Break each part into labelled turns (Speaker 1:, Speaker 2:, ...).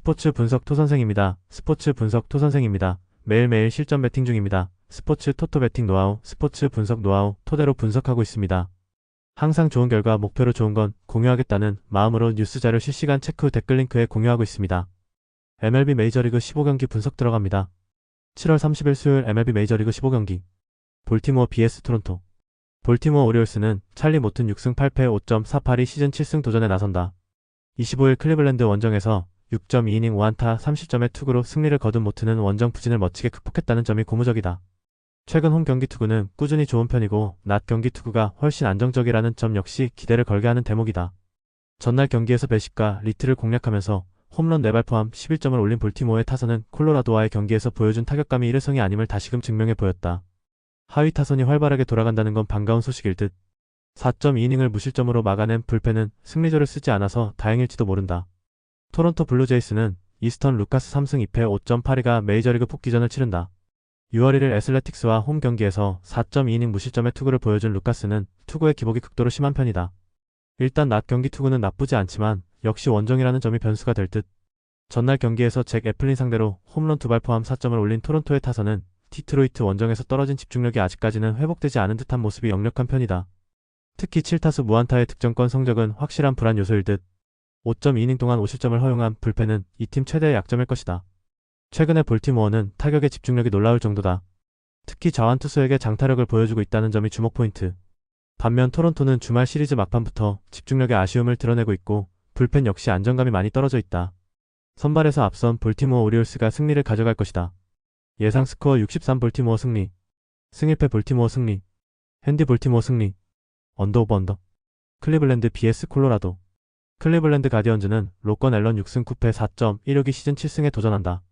Speaker 1: 스포츠 분석 토선생입니다. 스포츠 분석 토선생입니다. 매일매일 실전 배팅 중입니다. 스포츠 토토 배팅 노하우, 스포츠 분석 노하우 토대로 분석하고 있습니다. 항상 좋은 결과 목표로 좋은 건 공유하겠다는 마음으로 뉴스 자료 실시간 체크 후 댓글 링크에 공유하고 있습니다. MLB 메이저리그 15경기 분석 들어갑니다. 7월 30일 수요일 MLB 메이저리그 15경기 볼티모어 vs 토론토. 볼티모어 오리올스는 찰리 모튼 6승 8패 5.482 시즌 7승 도전에 나선다. 25일 클리블랜드 원정에서 6.2이닝 5안타 30점의 투구로 승리를 거둔 모튼은 원정 부진을 멋지게 극복했다는 점이 고무적이다. 최근 홈 경기 투구는 꾸준히 좋은 편이고 낮 경기 투구가 훨씬 안정적이라는 점 역시 기대를 걸게 하는 대목이다. 전날 경기에서 배식과 리트를 공략하면서 홈런 4발 포함 11점을 올린 볼티모어의 타선은 콜로라도와의 경기에서 보여준 타격감이 일회성이 아님을 다시금 증명해 보였다. 하위 타선이 활발하게 돌아간다는 건 반가운 소식일 듯. 4.2이닝을 무실점으로 막아낸 불펜은 승리조를 쓰지 않아서 다행일지도 모른다. 토론토 블루제이스는 이스턴 루카스 3승 2패 5.82가 메이저리그 복귀전을 치른다. 6월 1일 애슬레틱스와 홈 경기에서 4.2이닝 무실점의 투구를 보여준 루카스는 투구의 기복이 극도로 심한 편이다. 일단 낮 경기 투구는 나쁘지 않지만 역시 원정이라는 점이 변수가 될 듯. 전날 경기에서 잭 애플린 상대로 홈런 2발 포함 4점을 올린 토론토의 타선은 디트로이트 원정에서 떨어진 집중력이 아직까지는 회복되지 않은 듯한 모습이 역력한 편이다. 특히 7타수 무안타의 득점권 성적은 확실한 불안 요소일 듯. 5.2이닝 동안 5실점을 허용한 불펜은 이 팀 최대의 약점일 것이다. 최근에 볼티모어는 타격의 집중력이 놀라울 정도다. 특히 자완 투수에게 장타력을 보여주고 있다는 점이 주목 포인트. 반면 토론토는 주말 시리즈 막판부터 집중력의 아쉬움을 드러내고 있고 불펜 역시 안정감이 많이 떨어져 있다. 선발에서 앞선 볼티모어 오리올스가 승리를 가져갈 것이다. 예상 스코어 63 볼티모어 승리, 승1패 볼티모어 승리, 핸디 볼티모어 승리, 언더 오버 언더. 클리블랜드 vs 콜로라도. 클리블랜드 가디언즈는 로건 앨런 6승 9패 4.16이 시즌 7승에 도전한다.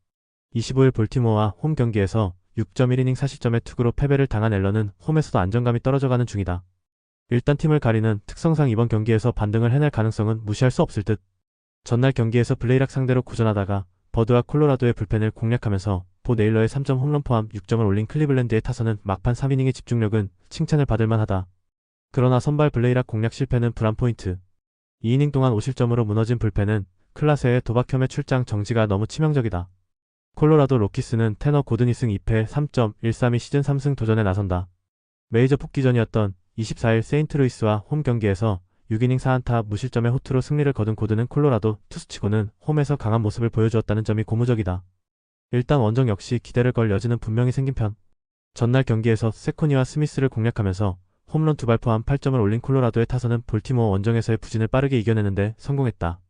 Speaker 1: 25일 볼티모어와 홈 경기에서 6.1이닝 4실점의 투구로 패배를 당한 앨런은 홈에서도 안정감이 떨어져가는 중이다. 일단 팀을 가리는 특성상 이번 경기에서 반등을 해낼 가능성은 무시할 수 없을 듯. 전날 경기에서 블레이락 상대로 고전하다가 버드와 콜로라도의 불펜을 공략하면서 보 네일러의 3점 홈런 포함 6점을 올린 클리블랜드의 타선은 막판 3이닝의 집중력은 칭찬을 받을 만하다. 그러나 선발 블레이락 공략 실패는 불안 포인트. 2이닝 동안 5실점으로 무너진 불펜은 클라세의 도박혐의 출장 정지가 너무 치명적이다. 콜로라도 로키스는 테너 고드니 승 2패 3.132 시즌 3승 도전에 나선다. 메이저 복귀전이었던 24일 세인트루이스와 홈 경기에서 6이닝 4안타 무실점의 호투로 승리를 거둔 고드는 콜로라도 투수치고는 홈에서 강한 모습을 보여주었다는 점이 고무적이다. 일단 원정 역시 기대를 걸 여지는 분명히 생긴 편. 전날 경기에서 세코니와 스미스를 공략하면서 홈런 2발 포함 8점을 올린 콜로라도의 타선은 볼티모어 원정에서의 부진을 빠르게 이겨내는데 성공했다.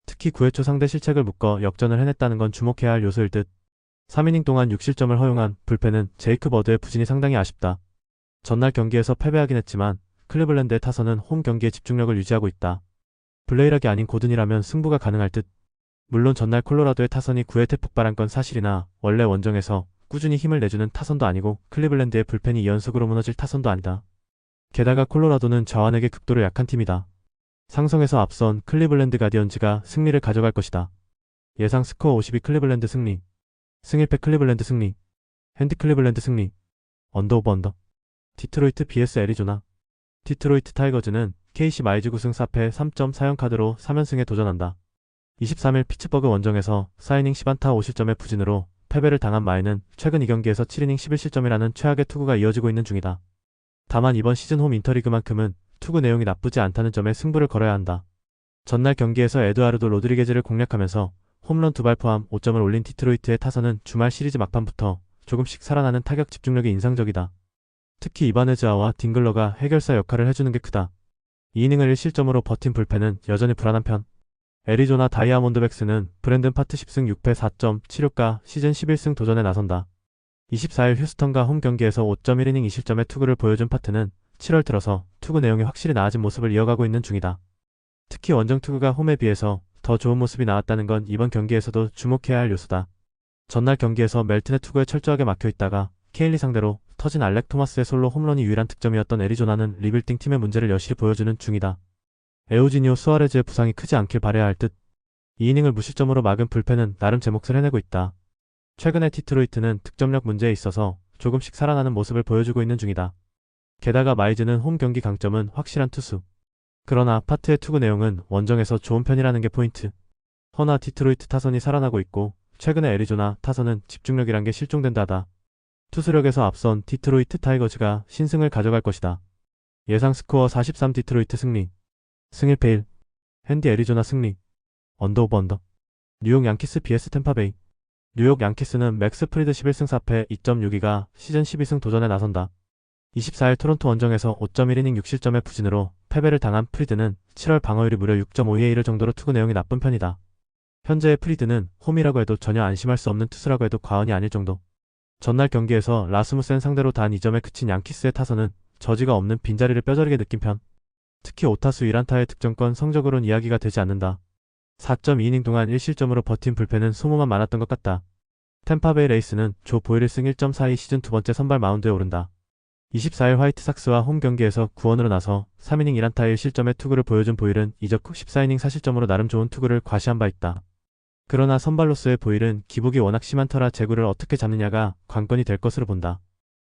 Speaker 1: 특히 9회 초 상대 실책을 묶어 역전을 해냈다는 건 주목해야 할 요소일 듯. 3이닝 동안 6실점을 허용한 불펜은 제이크 버드의 부진이 상당히 아쉽다. 전날 경기에서 패배하긴 했지만 클리블랜드의 타선은 홈 경기에 집중력을 유지하고 있다. 블레이락이 아닌 고든이라면 승부가 가능할 듯. 물론 전날 콜로라도의 타선이 9회 태폭발한 건 사실이나 원래 원정에서 꾸준히 힘을 내주는 타선도 아니고 클리블랜드의 불펜이 연속으로 무너질 타선도 아니다. 게다가 콜로라도는 자완에게 극도로 약한 팀이다. 상성에서 앞선 클리블랜드 가디언즈가 승리를 가져갈 것이다. 예상 스코어 52 클리블랜드 승리, 승1패 클리블랜드 승리, 핸디 클리블랜드 승리, 언더 오버 언더. 디트로이트 vs 애리조나. 디트로이트 타이거즈는 KC 마이즈 9승 4패 3.40 카드로 3연승에 도전한다. 23일 피츠버그 원정에서 4이닝 10안타 5실점의 부진으로 패배를 당한 마이는 최근 2경기에서 7이닝 11실점이라는 최악의 투구가 이어지고 있는 중이다. 다만 이번 시즌 홈 인터리그만큼은 투구 내용이 나쁘지 않다는 점에 승부를 걸어야 한다. 전날 경기에서 에드와르도 로드리게즈를 공략하면서 홈런 2발 포함 5점을 올린 디트로이트의 타선은 주말 시리즈 막판부터 조금씩 살아나는 타격 집중력이 인상적이다. 특히 이바네즈아와 딩글러가 해결사 역할을 해주는 게 크다. 2이닝을 1실점으로 버틴 불펜은 여전히 불안한 편. 애리조나 다이아몬드백스는 브랜든 파트 10승 6패 4.76가 시즌 11승 도전에 나선다. 24일 휴스턴과 홈 경기에서 5.1이닝 2실점의 투구를 보여준 파트는 7월 들어서 투구 내용이 확실히 나아진 모습을 이어가고 있는 중이다. 특히 원정 투구가 홈에 비해서 더 좋은 모습이 나왔다는 건 이번 경기에서도 주목해야 할 요소다. 전날 경기에서 멜튼의 투구에 철저하게 막혀있다가 케일리 상대로 터진 알렉 토마스의 솔로 홈런이 유일한 득점이었던 애리조나는 리빌딩 팀의 문제를 여실히 보여주는 중이다. 에우지니오 수아레즈의 부상이 크지 않길 바라야 할 듯. 2이닝을 무실점으로 막은 불펜은 나름 제 몫을 해내고 있다. 최근에 디트로이트는 득점력 문제에 있어서 조금씩 살아나는 모습을 보여주고 있는 중이다. 게다가 마이즈는 홈 경기 강점은 확실한 투수. 그러나 파트의 투구 내용은 원정에서 좋은 편이라는 게 포인트. 허나 디트로이트 타선이 살아나고 있고 최근에 애리조나 타선은 집중력이란 게 실종된다다. 투수력에서 앞선 디트로이트 타이거즈가 신승을 가져갈 것이다. 예상 스코어 43 디트로이트 승리. 승 1패 1. 핸디 애리조나 승리. 언더 오버 언더. 뉴욕 양키스 vs 템파베이. 뉴욕 양키스는 맥스 프리드 11승 4패 2.62가 시즌 12승 도전에 나선다. 24일 토론토 원정에서 5.1이닝 6실점의 부진으로 패배를 당한 프리드는 7월 방어율이 무려 6.52에 이를 정도로 투구 내용이 나쁜 편이다. 현재의 프리드는 홈이라고 해도 전혀 안심할 수 없는 투수라고 해도 과언이 아닐 정도. 전날 경기에서 라스무센 상대로 단 2점에 그친 양키스의 타선은 저지가 없는 빈자리를 뼈저리게 느낀 편. 특히 5타수 1안타의 득점권 성적으론 이야기가 되지 않는다. 4.2이닝 동안 1실점으로 버틴 불펜은 소모만 많았던 것 같다. 템파베이 레이스는 조 보일 1승 1.42 시즌 두 번째 선발 마운드에 오른다. 24일 화이트삭스와 홈 경기에서 구원으로 나서 3이닝 1안타 1실점의 투구를 보여준 보일은 이적 후 14이닝 4실점으로 나름 좋은 투구를 과시한 바 있다. 그러나 선발로서의 보일은 기복이 워낙 심한 터라 제구를 어떻게 잡느냐가 관건이 될 것으로 본다.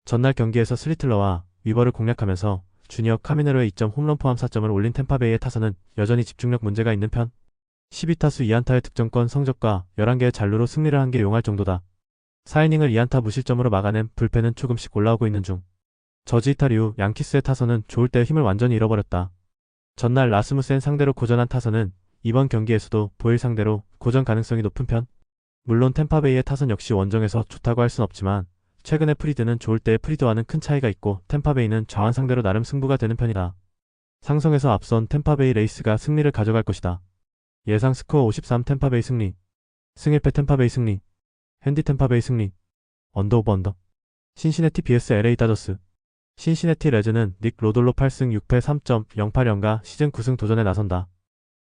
Speaker 1: 전날 경기에서 슬리틀러와 위버를 공략하면서 주니어 카미네로의 2점 홈런 포함 4점을 올린 템파베이의 타선은 여전히 집중력 문제가 있는 편. 12타수 2안타의 득점권 성적과 11개의 잔루로 승리를 한 게 용할 정도다. 4이닝을 2안타 무실점으로 막아낸 불펜은 조금씩 올라오고 있는 중. 저지 이탈 이후 양키스의 타선은 좋을 때 힘을 완전히 잃어버렸다. 전날 라스무센 상대로 고전한 타선은 이번 경기에서도 보일 상대로 고전 가능성이 높은 편. 물론 템파베이의 타선 역시 원정에서 좋다고 할 순 없지만 최근에 프리드는 좋을 때의 프리드와는 큰 차이가 있고 템파베이는 저한 상대로 나름 승부가 되는 편이다. 상성에서 앞선 템파베이 레이스가 승리를 가져갈 것이다. 예상 스코어 53 템파베이 승리. 승 1패 템파베이 승리. 핸디 템파베이 승리. 언더 오버 언더. 신시내티 vs LA 다저스. 신시내티 레즈는 닉 로돌로 8승 6패 3.080가 시즌 9승 도전에 나선다.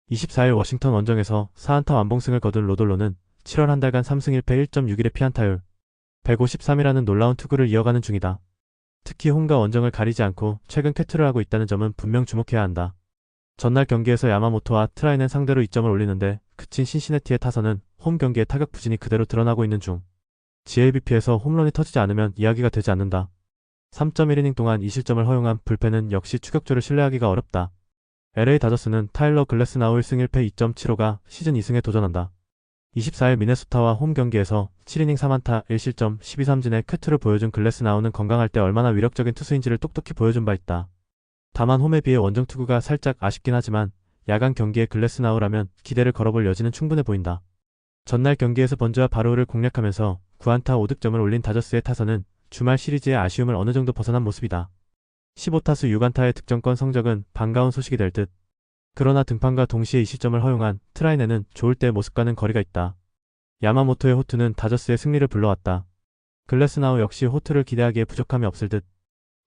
Speaker 1: 24일 워싱턴 원정에서 4안타 완봉승을 거둔 로돌로는 7월 한 달간 3승 1패 1.61의 피안타율 153이라는 놀라운 투구를 이어가는 중이다. 특히 홈과 원정을 가리지 않고 최근 쾌투를 하고 있다는 점은 분명 주목해야 한다. 전날 경기에서 야마모토와 트라이넨 상대로 2점을 올리는데 그친 신시내티의 타선은 홈 경기의 타격 부진이 그대로 드러나고 있는 중. GABP에서 홈런이 터지지 않으면 이야기가 되지 않는다. 3.1이닝 동안 2실점을 허용한 불펜은 역시 추격조를 신뢰하기가 어렵다. LA 다저스는 타일러 글래스나우 1승 1패 2.75가 시즌 2승에 도전한다. 24일 미네소타와 홈 경기에서 7이닝 3안타 1실점 12삼진의 쾌투를 보여준 글래스나우는 건강할 때 얼마나 위력적인 투수인지를 똑똑히 보여준 바 있다. 다만 홈에 비해 원정 투구가 살짝 아쉽긴 하지만 야간 경기에 글래스나우라면 기대를 걸어볼 여지는 충분해 보인다. 전날 경기에서 번즈와 바로우를 공략하면서 9안타 5득점을 올린 다저스의 타선은 주말 시리즈의 아쉬움을 어느 정도 벗어난 모습이다. 15타수 6안타의 득점권 성적은 반가운 소식이 될 듯. 그러나 등판과 동시에 2실점을 허용한 트라이넨은 좋을 때의 모습과는 거리가 있다. 야마모토의 호투는 다저스의 승리를 불러왔다. 글래스나우 역시 호투를 기대하기에 부족함이 없을 듯.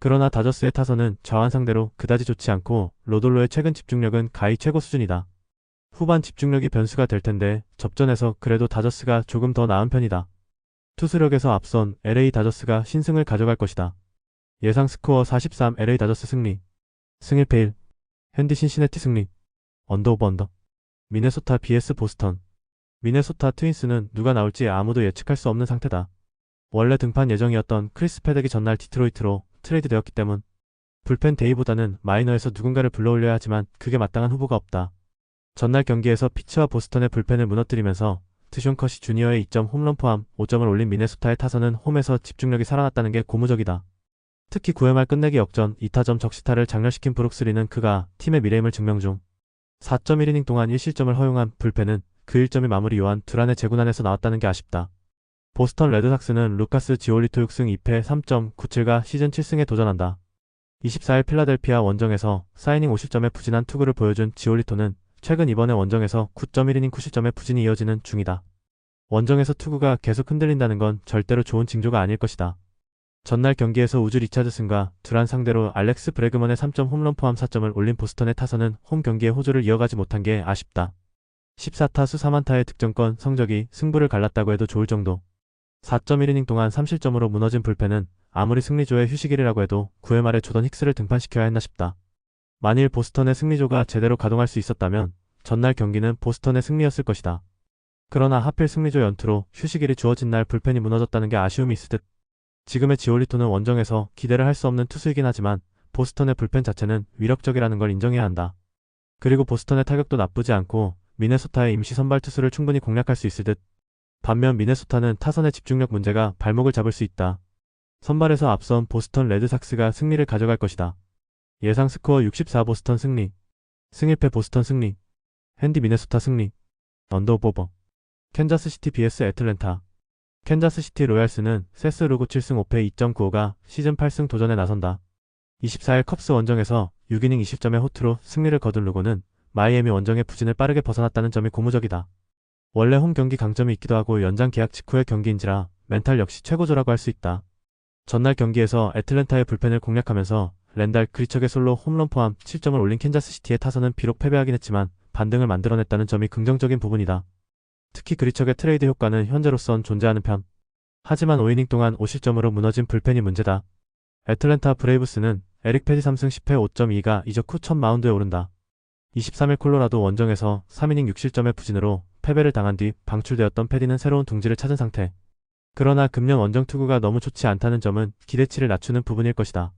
Speaker 1: 그러나 다저스의 타선은 저한 상대로 그다지 좋지 않고 로돌로의 최근 집중력은 가히 최고 수준이다. 후반 집중력이 변수가 될 텐데 접전에서 그래도 다저스가 조금 더 나은 편이다. 투수력에서 앞선 LA 다저스가 신승을 가져갈 것이다. 예상 스코어 43 LA 다저스 승리. 승 1패 1. 핸디 신시내티 승리. 언더 오버 언더. 미네소타 vs 보스턴. 미네소타 트윈스는 누가 나올지 아무도 예측할 수 없는 상태다. 원래 등판 예정이었던 크리스 패덱이 전날 디트로이트로 트레이드 되었기 때문 불펜 데이보다는 마이너에서 누군가를 불러올려야 하지만 그게 마땅한 후보가 없다. 전날 경기에서 피츠와 보스턴의 불펜을 무너뜨리면서 드숀 커시 주니어의 2점 홈런 포함 5점을 올린 미네소타의 타선은 홈에서 집중력이 살아났다는 게 고무적이다. 특히 9회 말 끝내기 역전 2타점 적시타를 장렬시킨 브룩스리는 그가 팀의 미래임을 증명 중. 4.1이닝 동안 1실점을 허용한 불펜은 그 1점이 마무리 요한 두란의 제군안에서 나왔다는 게 아쉽다. 보스턴 레드삭스는 루카스 지올리토 6승 2패 3.97가 시즌 7승에 도전한다. 24일 필라델피아 원정에서 4이닝 5실점의 부진한 투구를 보여준 지올리토는 최근 이번에 원정에서 9.1이닝 9실점의 부진이 이어지는 중이다. 원정에서 투구가 계속 흔들린다는 건 절대로 좋은 징조가 아닐 것이다. 전날 경기에서 우즈 리차드슨과 두란 상대로 알렉스 브래그먼의 3점 홈런 포함 4점을 올린 보스턴의 타선은 홈 경기의 호조를 이어가지 못한 게 아쉽다. 14타수 3안타의 득점권 성적이 승부를 갈랐다고 해도 좋을 정도. 4.1이닝 동안 3실점으로 무너진 불펜은 아무리 승리조의 휴식일이라고 해도 9회 말에 조던 힉스를 등판시켜야 했나 싶다. 만일 보스턴의 승리조가 제대로 가동할 수 있었다면 전날 경기는 보스턴의 승리였을 것이다. 그러나 하필 승리조 연투로 휴식일이 주어진 날 불펜이 무너졌다는 게 아쉬움이 있을 듯. 지금의 지올리토는 원정에서 기대를 할 수 없는 투수이긴 하지만 보스턴의 불펜 자체는 위력적이라는 걸 인정해야 한다. 그리고 보스턴의 타격도 나쁘지 않고 미네소타의 임시 선발 투수를 충분히 공략할 수 있을 듯. 반면 미네소타는 타선의 집중력 문제가 발목을 잡을 수 있다. 선발에서 앞선 보스턴 레드삭스가 승리를 가져갈 것이다. 예상 스코어 64 보스턴 승리. 승일패 보스턴 승리. 핸디 미네소타 승리. 언더오버. 캔자스시티 vs 애틀랜타. 캔자스시티 로얄스는 세스 루고 7승 5패 2.95가 시즌 8승 도전에 나선다. 24일 컵스 원정에서 6이닝 20점의 호투로 승리를 거둔 루고는 마이애미 원정의 부진을 빠르게 벗어났다는 점이 고무적이다. 원래 홈 경기 강점이 있기도 하고 연장 계약 직후의 경기인지라 멘탈 역시 최고조라고 할 수 있다. 전날 경기에서 애틀랜타의 불펜을 공략하면서 랜달 그리척의 솔로 홈런 포함 7점을 올린 캔자스시티의 타선은 비록 패배하긴 했지만 반등을 만들어냈다는 점이 긍정적인 부분이다. 특히 그리척의 트레이드 효과는 현재로선 존재하는 편. 하지만 5이닝 동안 5실점으로 무너진 불펜이 문제다. 애틀랜타 브레이브스는 에릭 패디 3승 10패 5.2가 이적 후 첫 마운드에 오른다. 23일 콜로라도 원정에서 3이닝 6실점의 부진으로 패배를 당한 뒤 방출되었던 패디는 새로운 둥지를 찾은 상태. 그러나 금년 원정 투구가 너무 좋지 않다는 점은 기대치를 낮추는 부분일 것이다.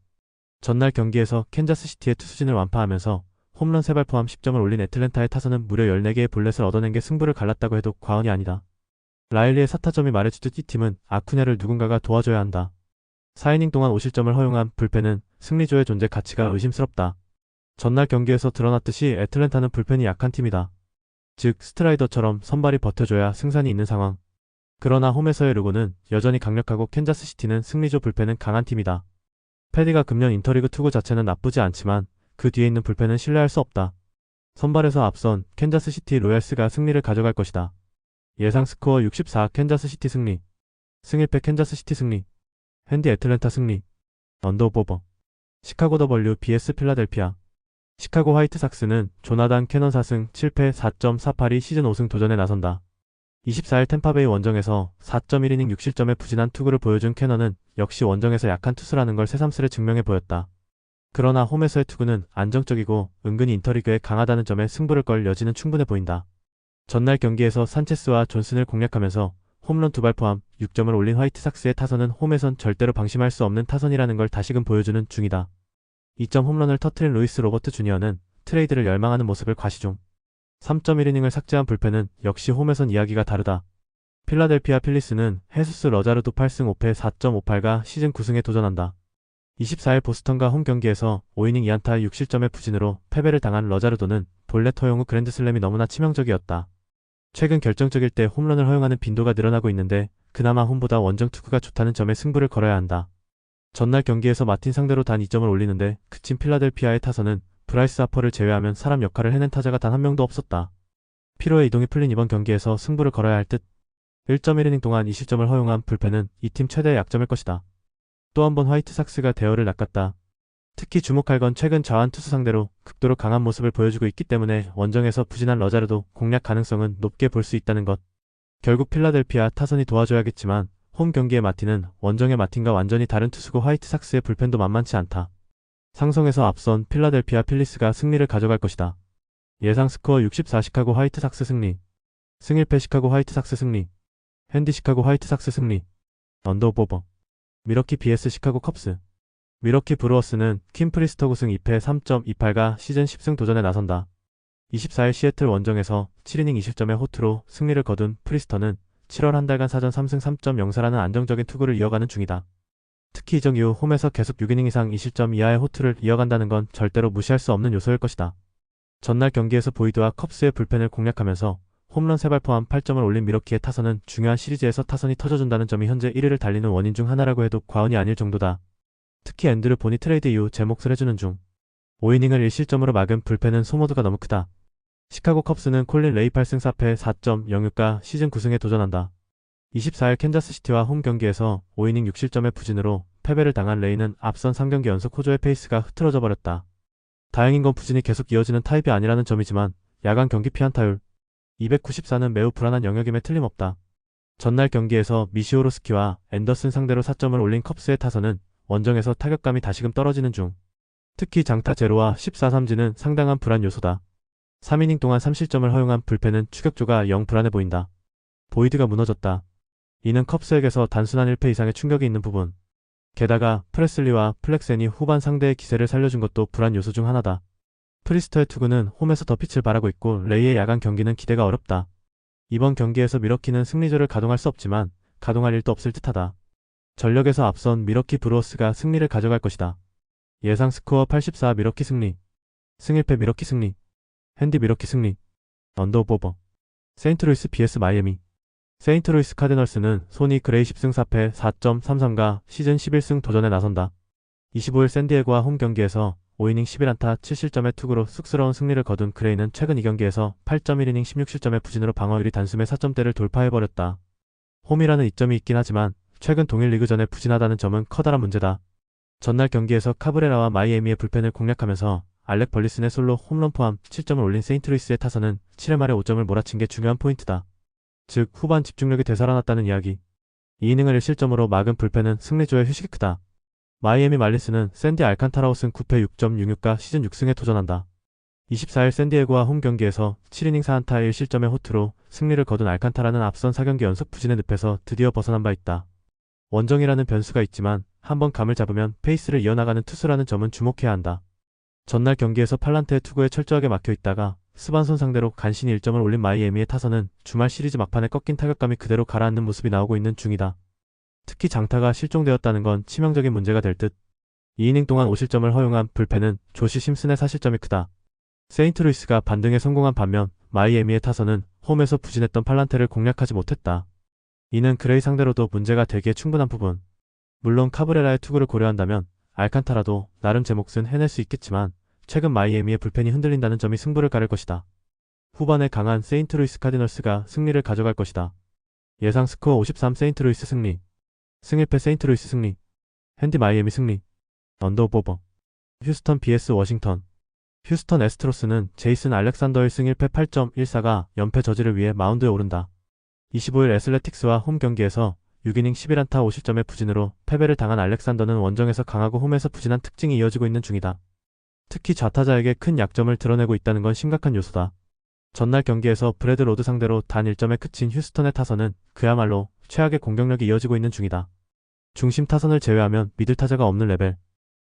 Speaker 1: 전날 경기에서 캔자스시티의 투수진을 완파하면서 홈런 3발 포함 10점을 올린 애틀랜타의 타선은 무려 14개의 볼넷을 얻어낸 게 승부를 갈랐다고 해도 과언이 아니다. 라일리의 사타점이 말해주듯 이 팀은 아쿠냐를 누군가가 도와줘야 한다. 4이닝 동안 5실점을 허용한 불펜은 승리조의 존재 가치가 의심스럽다. 전날 경기에서 드러났듯이 애틀랜타는 불펜이 약한 팀이다. 즉 스트라이더처럼 선발이 버텨줘야 승산이 있는 상황. 그러나 홈에서의 루고는 여전히 강력하고 캔자스시티는 승리조 불펜은 강한 팀이다. 패디가 금년 인터리그 투구 자체는 나쁘지 않지만 그 뒤에 있는 불펜은 신뢰할 수 없다. 선발에서 앞선 캔자스시티 로얄스가 승리를 가져갈 것이다. 예상 스코어 64 캔자스시티 승리. 승일패 캔자스시티 승리. 핸디 애틀랜타 승리. 언더오버. 시카고 더블유 vs 필라델피아. 시카고 화이트삭스는 조나단 캐넌 4승 7패 4.48이 시즌 5승 도전에 나선다. 24일 템파베이 원정에서 4.1이닝 6실점의 부진한 투구를 보여준 캐넌은 역시 원정에서 약한 투수라는 걸 새삼스레 증명해 보였다. 그러나 홈에서의 투구는 안정적이고 은근히 인터리그에 강하다는 점에 승부를 걸 여지는 충분해 보인다. 전날 경기에서 산체스와 존슨을 공략하면서 홈런 2발 포함 6점을 올린 화이트삭스의 타선은 홈에선 절대로 방심할 수 없는 타선이라는 걸 다시금 보여주는 중이다. 2점 홈런을 터트린 루이스 로버트 주니어는 트레이드를 열망하는 모습을 과시 중. 3.1이닝을 삭제한 불펜은 역시 홈에선 이야기가 다르다. 필라델피아 필리스는 헤수스 러자르도 8승 5패 4.58가 시즌 9승에 도전한다. 24일 보스턴과 홈 경기에서 5이닝 2안타 6실점의 부진으로 패배를 당한 러자르도는 볼넷 허용 후 그랜드슬램이 너무나 치명적이었다. 최근 결정적일 때 홈런을 허용하는 빈도가 늘어나고 있는데 그나마 홈보다 원정 투구가 좋다는 점에 승부를 걸어야 한다. 전날 경기에서 마틴 상대로 단 2점을 올리는데 그친 필라델피아의 타선은 브라이스 하퍼를 제외하면 사람 역할을 해낸 타자가 단 한 명도 없었다. 피로의 이동이 풀린 이번 경기에서 승부를 걸어야 할 듯. 1.1이닝 동안 2실점을 허용한 불펜은 이 팀 최대의 약점일 것이다. 또 한 번 화이트삭스가 대어를 낚았다. 특히 주목할 건 최근 좌완 투수 상대로 극도로 강한 모습을 보여주고 있기 때문에 원정에서 부진한 러자르도 공략 가능성은 높게 볼 수 있다는 것. 결국 필라델피아 타선이 도와줘야겠지만 홈 경기의 마틴은 원정의 마틴과 완전히 다른 투수고 화이트삭스의 불펜도 만만치 않다. 상성에서 앞선 필라델피아 필리스가 승리를 가져갈 것이다. 예상 스코어 64 시카고 화이트삭스 승리. 승일패 시카고 화이트삭스 승리. 핸디 시카고 화이트삭스 승리. 언더오버. 미러키 vs 시카고 컵스. 미러키 브루어스는 킴 프리스터 9승 2패 3.28가 시즌 10승 도전에 나선다. 24일 시애틀 원정에서 7이닝 2실점의 호투로 승리를 거둔 프리스터는 7월 한 달간 사전 3승 3.04라는 안정적인 투구를 이어가는 중이다. 특히 이적 이후 홈에서 계속 6이닝 이상 2실점 이하의 호투를 이어간다는 건 절대로 무시할 수 없는 요소일 것이다. 전날 경기에서 보이드와 컵스의 불펜을 공략하면서 홈런 3발 포함 8점을 올린 미러키의 타선은 중요한 시리즈에서 타선이 터져준다는 점이 현재 1위를 달리는 원인 중 하나라고 해도 과언이 아닐 정도다. 특히 앤드류 본이 트레이드 이후 제 몫을 해주는 중. 5이닝을 1실점으로 막은 불펜은 소모도가 너무 크다. 시카고 컵스는 콜린 레이 8승 4패 4.06가 시즌 9승에 도전한다. 24일 캔자스시티와 홈 경기에서 5이닝 6실점의 부진으로 패배를 당한 레이는 앞선 3경기 연속 호조의 페이스가 흐트러져 버렸다. 다행인 건 부진이 계속 이어지는 타입이 아니라는 점이지만 야간 경기 피안타율 294는 매우 불안한 영역임에 틀림없다. 전날 경기에서 미시오로스키와 앤더슨 상대로 4점을 올린 컵스의 타선은 원정에서 타격감이 다시금 떨어지는 중. 특히 장타 제로와 14삼진은 상당한 불안 요소다. 3이닝 동안 3실점을 허용한 불펜은 추격조가 영 불안해 보인다. 보이드가 무너졌다. 이는 컵스에게서 단순한 1패 이상의 충격이 있는 부분. 게다가 프레슬리와 플렉센이 후반 상대의 기세를 살려준 것도 불안 요소 중 하나다. 프리스터의 투구는 홈에서 더 빛을 발하고 있고 레이의 야간 경기는 기대가 어렵다. 이번 경기에서 미러키는 승리조를 가동할 수 없지만 가동할 일도 없을 듯하다. 전력에서 앞선 미러키 브루어스가 승리를 가져갈 것이다. 예상 스코어 84 미러키 승리. 승일패 미러키 승리. 핸디 미러키 승리. 언더오버. 세인트루이스 vs 마이애미. 세인트루이스 카디널스는 소니 그레이 10승 4패 4.33가 시즌 11승 도전에 나선다. 25일 샌디에고와 홈 경기에서 5이닝 11안타 7실점의 투구로 쑥스러운 승리를 거둔 그레이는 최근 2경기에서 8.1이닝 16실점의 부진으로 방어율이 단숨에 4점대를 돌파해버렸다. 홈이라는 이점이 있긴 하지만 최근 동일 리그전에 부진하다는 점은 커다란 문제다. 전날 경기에서 카브레라와 마이애미의 불펜을 공략하면서 알렉 벌리슨의 솔로 홈런 포함 7점을 올린 세인트루이스의 타선은 7회 말에 5점을 몰아친 게 중요한 포인트다. 즉 후반 집중력이 되살아났다는 이야기. 2이닝을 1실점으로 막은 불펜은 승리조의 휴식이 크다. 마이애미 말린스는 샌디 알칸타라우슨 9패 6.66가 시즌 6승에 도전한다. 24일 샌디에고와 홈 경기에서 7이닝 4안타 1실점의 호투로 승리를 거둔 알칸타라는 앞선 4경기 연속 부진의 늪에서 드디어 벗어난 바 있다. 원정이라는 변수가 있지만 한번 감을 잡으면 페이스를 이어나가는 투수라는 점은 주목해야 한다. 전날 경기에서 팔란테의 투구에 철저하게 막혀있다가 스반손 상대로 간신히 1점을 올린 마이애미의 타선은 주말 시리즈 막판에 꺾인 타격감이 그대로 가라앉는 모습이 나오고 있는 중이다. 특히 장타가 실종되었다는 건 치명적인 문제가 될 듯. 2이닝 동안 5실점을 허용한 불펜은 조시 심슨의 4실점이 크다. 세인트루이스가 반등에 성공한 반면 마이애미의 타선은 홈에서 부진했던 팔란테를 공략하지 못했다. 이는 그레이 상대로도 문제가 되기에 충분한 부분. 물론 카브레라의 투구를 고려한다면 알칸타라도 나름 제 몫은 해낼 수 있겠지만 최근 마이애미의 불펜이 흔들린다는 점이 승부를 가를 것이다. 후반에 강한 세인트루이스 카디널스가 승리를 가져갈 것이다. 예상 스코어 53 세인트루이스 승리. 승일패 세인트루이스 승리. 핸디 마이애미 승리. 언더오버. 휴스턴 vs 워싱턴. 휴스턴 애스트로스는 제이슨 알렉산더의 승일패 8.14가 연패 저지를 위해 마운드에 오른다. 25일 애슬레틱스와 홈 경기에서 6이닝 11안타 5실점의 부진으로 패배를 당한 알렉산더는 원정에서 강하고 홈에서 부진한 특징이 이어지고 있는 중이다. 특히 좌타자에게 큰 약점을 드러내고 있다는 건 심각한 요소다. 전날 경기에서 브래드 로드 상대로 단 1점에 그친 휴스턴의 타선은 그야말로 최악의 공격력이 이어지고 있는 중이다. 중심 타선을 제외하면 미들 타자가 없는 레벨.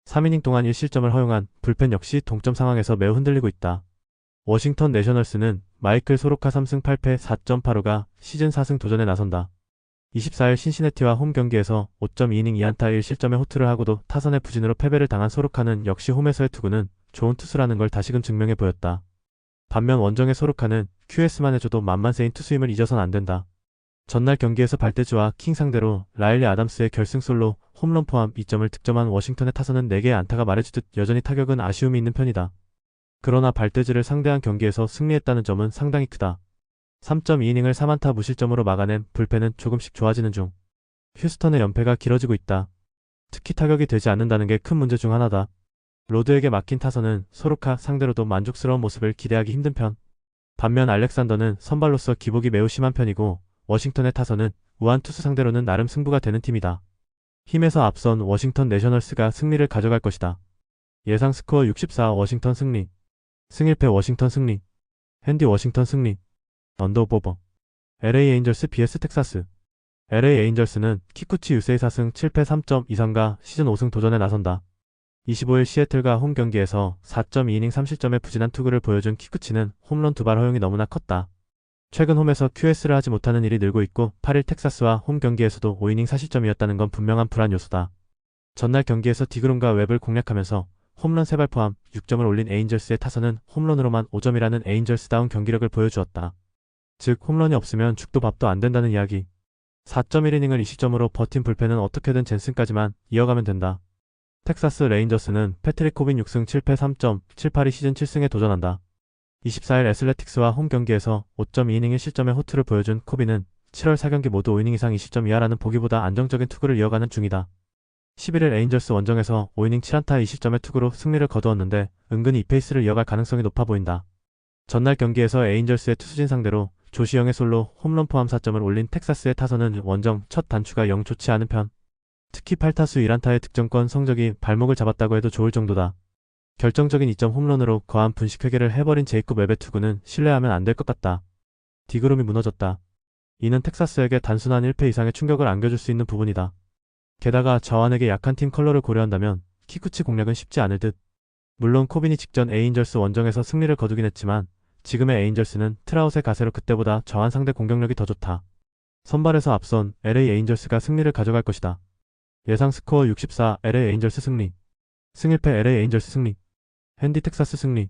Speaker 1: 3이닝 동안 1실점을 허용한 불펜 역시 동점 상황에서 매우 흔들리고 있다. 워싱턴 내셔널스는 마이클 소로카 3승 8패 4.85가 시즌 4승 도전에 나선다. 24일 신시내티와 홈 경기에서 5.2이닝 2안타 1실점의 호투를 하고도 타선의 부진으로 패배를 당한 소로카는 역시 홈에서의 투구는 좋은 투수라는 걸 다시금 증명해 보였다. 반면 원정의 소로카는 QS만 해줘도 만만세인 투수임을 잊어선 안 된다. 전날 경기에서 발대주와 킹 상대로 라일리 아담스의 결승 솔로 홈런 포함 2점을 득점한 워싱턴의 타선은 4개의 안타가 말해주듯 여전히 타격은 아쉬움이 있는 편이다. 그러나 발대주를 상대한 경기에서 승리했다는 점은 상당히 크다. 3.2이닝을 3안타 무실점으로 막아낸 불펜은 조금씩 좋아지는 중. 휴스턴의 연패가 길어지고 있다. 특히 타격이 되지 않는다는 게 큰 문제 중 하나다. 로드에게 막힌 타선은 소로카 상대로도 만족스러운 모습을 기대하기 힘든 편. 반면 알렉산더는 선발로서 기복이 매우 심한 편이고 워싱턴의 타선은 우한 투수 상대로는 나름 승부가 되는 팀이다. 힘에서 앞선 워싱턴 내셔널스가 승리를 가져갈 것이다. 예상 스코어 64 워싱턴 승리. 승일패 워싱턴 승리. 핸디 워싱턴 승리. 언더오버. LA 에인절스 vs 텍사스. LA 에인절스는 키쿠치 유세이 4승 7패 3.23가 시즌 5승 도전에 나선다. 25일 시애틀과 홈 경기에서 4.2이닝 3실점의 부진한 투구를 보여준 키쿠치는 홈런 2발 허용이 너무나 컸다. 최근 홈에서 QS를 하지 못하는 일이 늘고 있고 8일 텍사스와 홈 경기에서도 5이닝 4실점이었다는 건 분명한 불안 요소다. 전날 경기에서 디그롬과 웹을 공략하면서 홈런 3발 포함 6점을 올린 에인절스의 타선은 홈런으로만 5점이라는 에인절스다운 경기력을 보여주었다. 즉 홈런이 없으면 죽도 밥도 안 된다는 이야기. 4.1이닝을 2실점으로 버틴 불펜은 어떻게든 젠슨까지만 이어가면 된다. 텍사스 레인저스는 패트릭 코빈 6승 7패 3.78이 시즌 7승에 도전한다. 24일 애슬레틱스와 홈 경기에서 5.2이닝 1실점의 호투를 보여준 코빈은 7월 4경기 모두 5이닝 이상 2실점 이하라는 보기보다 안정적인 투구를 이어가는 중이다. 11일 레인저스 원정에서 5이닝 7안타 2실점의 투구로 승리를 거두었는데 은근히 이 페이스를 이어갈 가능성이 높아 보인다. 전날 경기에서 에인절스의 투수진 상대로 조시영의 솔로 홈런 포함 4점을 올린 텍사스의 타선은 원정 첫 단추가 영 좋지 않은 편. 특히 8타수 1안타의 득점권 성적이 발목을 잡았다고 해도 좋을 정도다. 결정적인 2점 홈런으로 거한 분식회계를 해버린 제이콥 웹의 투구는 신뢰하면 안 될 것 같다. 디그롬이 무너졌다. 이는 텍사스에게 단순한 1패 이상의 충격을 안겨줄 수 있는 부분이다. 게다가 자완에게 약한 팀 컬러를 고려한다면 키쿠치 공략은 쉽지 않을 듯. 물론 코빈이 직전 에인절스 원정에서 승리를 거두긴 했지만 지금의 에인절스는 트라웃의 가세로 그때보다 저한 상대 공격력이 더 좋다. 선발에서 앞선 LA 에인절스가 승리를 가져갈 것이다. 예상 스코어 64 LA 에인절스 승리. 승일패 LA 에인절스 승리. 핸디 텍사스 승리.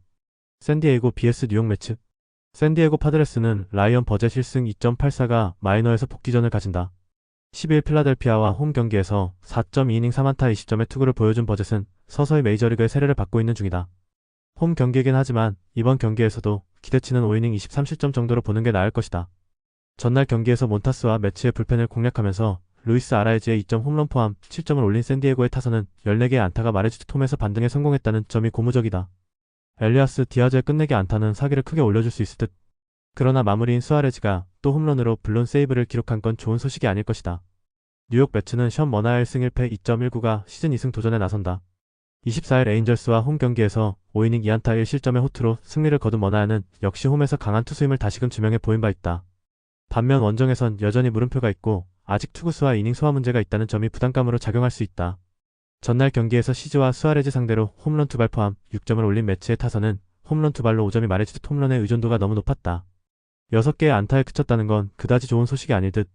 Speaker 1: 샌디에이고 vs 뉴욕 매치. 샌디에고 파드레스는 라이언 버젯 1승 2.84가 마이너에서 복귀전을 가진다. 12일 필라델피아와 홈 경기에서 4.2이닝 3안타 20점의 투구를 보여준 버젯은 서서히 메이저리그의 세례를 받고 있는 중이다. 홈 경기이긴 하지만 이번 경기에서도 기대치는 5이닝 23실점 정도로 보는 게 나을 것이다. 전날 경기에서 몬타스와 매치의 불펜을 공략하면서 루이스 아라에즈의 2점 홈런 포함 7점을 올린 샌디에고의 타선은 14개의 안타가 말해주듯 홈에서 반등에 성공했다는 점이 고무적이다. 엘리아스 디아즈의 끝내기 안타는 사기를 크게 올려줄 수 있을 듯. 그러나 마무리인 수아레즈가 또 홈런으로 블론 세이브를 기록한 건 좋은 소식이 아닐 것이다. 뉴욕 매츠는 션 머나의 1승 1패 2.19가 시즌 2승 도전에 나선다. 24일 에인절스와 홈 경기에서 5이닝 2안타 1실점의 호투로 승리를 거둔 머나야는 역시 홈에서 강한 투수임을 다시금 증명해 보인 바 있다. 반면 원정에선 여전히 물음표가 있고 아직 투구수와 이닝 소화 문제가 있다는 점이 부담감으로 작용할 수 있다. 전날 경기에서 시즈와 수아레즈 상대로 홈런 2발 포함 6점을 올린 매치의 타선은 홈런 2발로 5점이 말해주듯 홈런의 의존도가 너무 높았다. 6개의 안타에 그쳤다는 건 그다지 좋은 소식이 아닐 듯.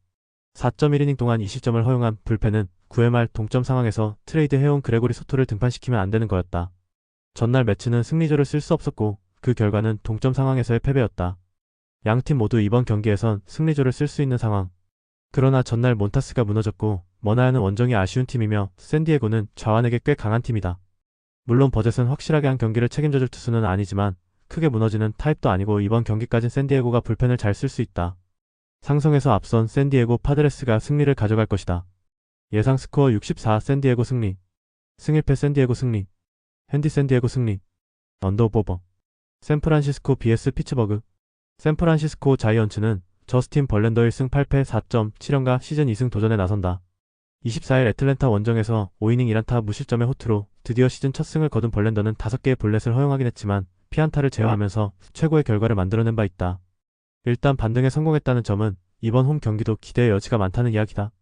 Speaker 1: 4.1이닝 동안 2실점을 허용한 불펜은 9회 말 동점 상황에서 트레이드 해온 그레고리 소토를 등판시키면 안 되는 거였다. 전날 매치는 승리조를 쓸 수 없었고 그 결과는 동점 상황에서의 패배였다. 양팀 모두 이번 경기에선 승리조를 쓸 수 있는 상황. 그러나 전날 몬타스가 무너졌고 머나야는 원정이 아쉬운 팀이며 샌디에고는 좌완에게 꽤 강한 팀이다. 물론 버젯은 확실하게 한 경기를 책임져줄 투수는 아니지만 크게 무너지는 타입도 아니고 이번 경기까진 샌디에고가 불펜을 잘 쓸 수 있다. 상성에서 앞선 샌디에고 파드레스가 승리를 가져갈 것이다. 예상 스코어 64 샌디에고 승리. 승일패 샌디에고 승리. 핸디 샌디에고 승리. 언더오버. 샌프란시스코 vs 피츠버그. 샌프란시스코 자이언츠는 저스틴 벌랜더 1승 8패 4.7연가 시즌 2승 도전에 나선다. 24일 애틀랜타 원정에서 5이닝 1안타 무실점의 호투로 드디어 시즌 첫 승을 거둔 벌랜더는 5개의 볼넷을 허용하긴 했지만 피안타를 제어하면서 최고의 결과를 만들어낸 바 있다. 일단 반등에 성공했다는 점은 이번 홈 경기도 기대의 여지가 많다는 이야기다.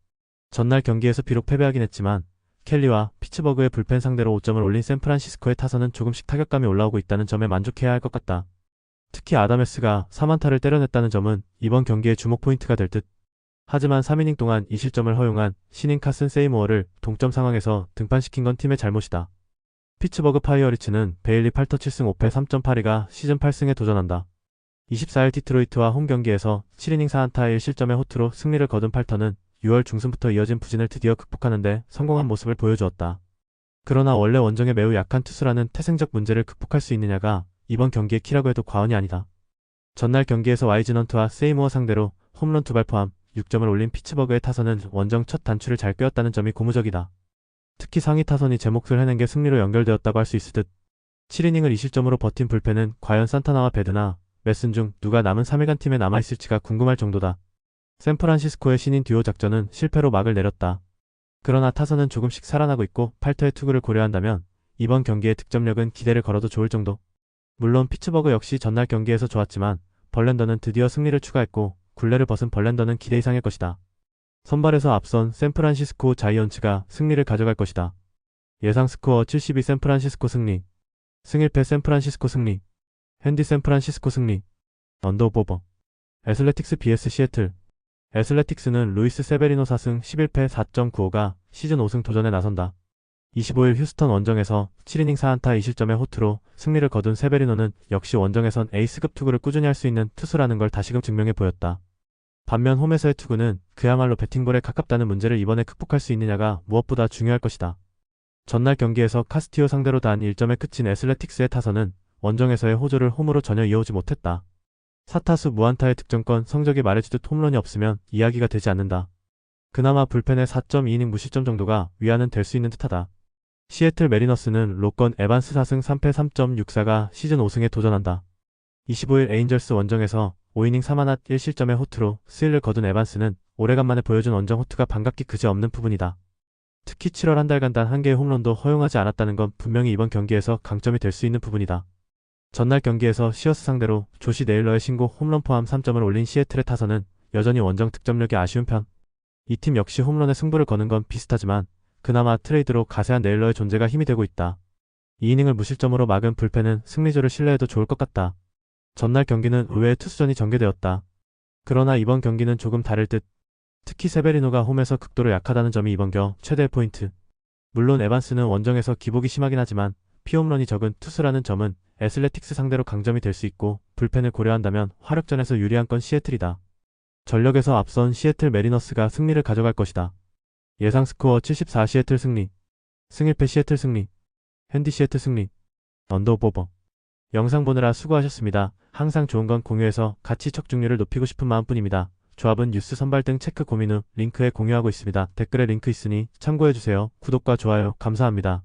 Speaker 1: 전날 경기에서 비록 패배하긴 했지만 켈리와 피츠버그의 불펜 상대로 5점을 올린 샌프란시스코의 타선은 조금씩 타격감이 올라오고 있다는 점에 만족해야 할 것 같다. 특히 아다메스가 3안타를 때려냈다는 점은 이번 경기의 주목 포인트가 될 듯. 하지만 3이닝 동안 2실점을 허용한 신인 카슨 세이모어를 동점 상황에서 등판시킨 건 팀의 잘못이다. 피츠버그 파이어리츠는 베일리 8터 7승 5패 3.82가 시즌 8승에 도전한다. 24일 디트로이트와 홈 경기에서 7이닝 4안타 1실점의 호투로 승리를 거둔 팔터는 6월 중순부터 이어진 부진을 드디어 극복하는데 성공한 모습을 보여주었다. 그러나 원래 원정에 매우 약한 투수라는 태생적 문제를 극복할 수 있느냐가 이번 경기의 키라고 해도 과언이 아니다. 전날 경기에서 와이즈넌트와 세이모어 상대로 홈런 2발 포함 6점을 올린 피츠버그의 타선은 원정 첫 단추를 잘 꿰었다는 점이 고무적이다. 특히 상위 타선이 제 몫을 해낸 게 승리로 연결되었다고 할 수 있을 듯. 7이닝을 2실점으로 버틴 불펜은 과연 산타나와 베드나 메슨 중 누가 남은 3일간 팀에 남아있을지가 궁금할 정도다. 샌프란시스코의 신인 듀오 작전은 실패로 막을 내렸다. 그러나 타선은 조금씩 살아나고 있고 팔터의 투구를 고려한다면 이번 경기의 득점력은 기대를 걸어도 좋을 정도. 물론 피츠버그 역시 전날 경기에서 좋았지만 벌랜더는 드디어 승리를 추가했고 굴레를 벗은 벌랜더는 기대 이상일 것이다. 선발에서 앞선 샌프란시스코 자이언츠가 승리를 가져갈 것이다. 예상 스코어 72 샌프란시스코 승리. 승일패 샌프란시스코 승리. 핸디 샌프란시스코 승리. 언더오버. 애슬레틱스 vs 시애틀. 애슬레틱스는 루이스 세베리노 4승 11패 4.95가 시즌 5승 도전에 나선다. 25일 휴스턴 원정에서 7이닝 4안타 2실점의 호투로 승리를 거둔 세베리노는 역시 원정에선 에이스급 투구를 꾸준히 할 수 있는 투수라는 걸 다시금 증명해 보였다. 반면 홈에서의 투구는 그야말로 배팅볼에 가깝다는 문제를 이번에 극복할 수 있느냐가 무엇보다 중요할 것이다. 전날 경기에서 카스티오 상대로 단 1점에 그친 애슬레틱스의 타선은 원정에서의 호조를 홈으로 전혀 이어오지 못했다. 4타수 무안타의 득점권 성적이 말해주듯 홈런이 없으면 이야기가 되지 않는다. 그나마 불펜의 4.2이닝 무실점 정도가 위안은 될 수 있는 듯하다. 시애틀 메리너스는 로건 에반스 4승 3패 3.64가 시즌 5승에 도전한다. 25일 에인절스 원정에서 5이닝 3안타 1실점의 호투로 스일을 거둔 에반스는 오래간만에 보여준 원정 호투가 반갑기 그지없는 부분이다. 특히 7월 한 달간 단 한 개의 홈런도 허용하지 않았다는 건 분명히 이번 경기에서 강점이 될 수 있는 부분이다. 전날 경기에서 시어스 상대로 조시 네일러의 신곡 홈런 포함 3점을 올린 시애틀의 타선은 여전히 원정 득점력이 아쉬운 편. 이 팀 역시 홈런에 승부를 거는 건 비슷하지만 그나마 트레이드로 가세한 네일러의 존재가 힘이 되고 있다. 2이닝을 무실점으로 막은 불펜은 승리조를 신뢰해도 좋을 것 같다. 전날 경기는 의외의 투수전이 전개되었다. 그러나 이번 경기는 조금 다를 듯. 특히 세베리노가 홈에서 극도로 약하다는 점이 이번 겨 최대의 포인트. 물론 에반스는 원정에서 기복이 심하긴 하지만 피홈런이 적은 투수라는 점은 애슬레틱스 상대로 강점이 될 수 있고, 불펜을 고려한다면 화력전에서 유리한 건 시애틀이다. 전력에서 앞선 시애틀 메리너스가 승리를 가져갈 것이다. 예상 스코어 74 시애틀 승리. 승일패 시애틀 승리. 핸디 시애틀 승리. 언더오버. 영상 보느라 수고하셨습니다. 항상 좋은 건 공유해서 같이 척중률을 높이고 싶은 마음뿐입니다. 조합은 뉴스 선발 등 체크 고민 후 링크에 공유하고 있습니다. 댓글에 링크 있으니 참고해주세요. 구독과 좋아요 감사합니다.